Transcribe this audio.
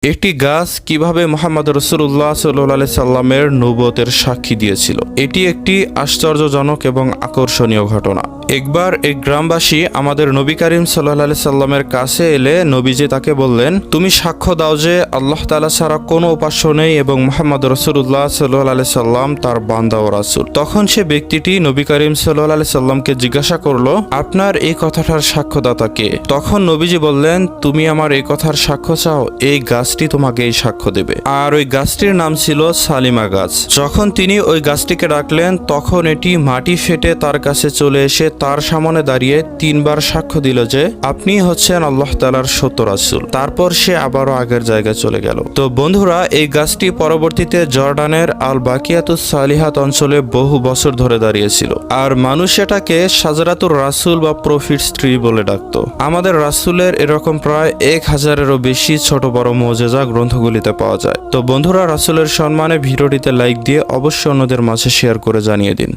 একটি গাছ কিভাবে মুহাম্মদ রাসূলুল্লাহ সাল্লাল্লাহু আলাইহি সাল্লামের নবুয়তের সাক্ষী দিয়েছিল, এটি একটি আশ্চর্যজনক এবং আকর্ষণীয় ঘটনা। একবার এক গ্রামবাসী আমাদের নবী করিম সাল্লাল্লাহু আলাইহি সাল্লামের কাছে এলে নবীজি তাকে বললেন, তুমি সাক্ষ্য দাও যে আল্লাহ তাআলা ছাড়া কোনো উপাস্য নেই এবং মুহাম্মদ রাসূলুল্লাহ সাল্লাল্লাহু আলাইহি সাল্লাম তার বান্দা ও রাসূল। তখন সে ব্যক্তিটি নবী করিম সাল্লাল্লাহু আলাইহি সাল্লামকে জিজ্ঞাসা করলো, আপনার এই কথাটার সাক্ষ্যদাতা কে? তখন নবীজি বললেন, তুমি আমার এই কথার সাক্ষ্য চাও, এই গাছটি তোমাকে এই সাক্ষ্য দেবে। আর ওই গাছটির নাম ছিল সালিমা গাছ। যখন তিনি ওই গাছটিকে ডাকলেন, তখন এটি মাটি ফেটে তার কাছে চলে এসে তার সামনে দাঁড়িয়ে 3 বার সাক্ষ্য দিল যে আপনি হচ্ছেন আল্লাহ তাআলার সত্য রাসূল। তারপর সে আবারও আগের জায়গায় চলে গেল। তো বন্ধুরা, এই গাছটি পরবর্তীতে জর্ডানের আল বাকিয়াতুস সালিহাত অঞ্চলে বহু বছর ধরে দাঁড়িয়েছিল। আর মানুষ এটাকে শাজারাতুর রাসূল বা প্রফিটস ট্রি বলে ডাকত। আমাদের রাসূলের এরকম প্রায় 1000-এরও বেশি ছোট বড় মুজিজা গ্রন্থগুলিতে পাওয়া যায়। তো বন্ধুরা, রাসূলের সম্মানে ভিডিওটিতে লাইক দিয়ে অবশ্যই অন্যদের মাঝে শেয়ার করে জানিয়ে দিন।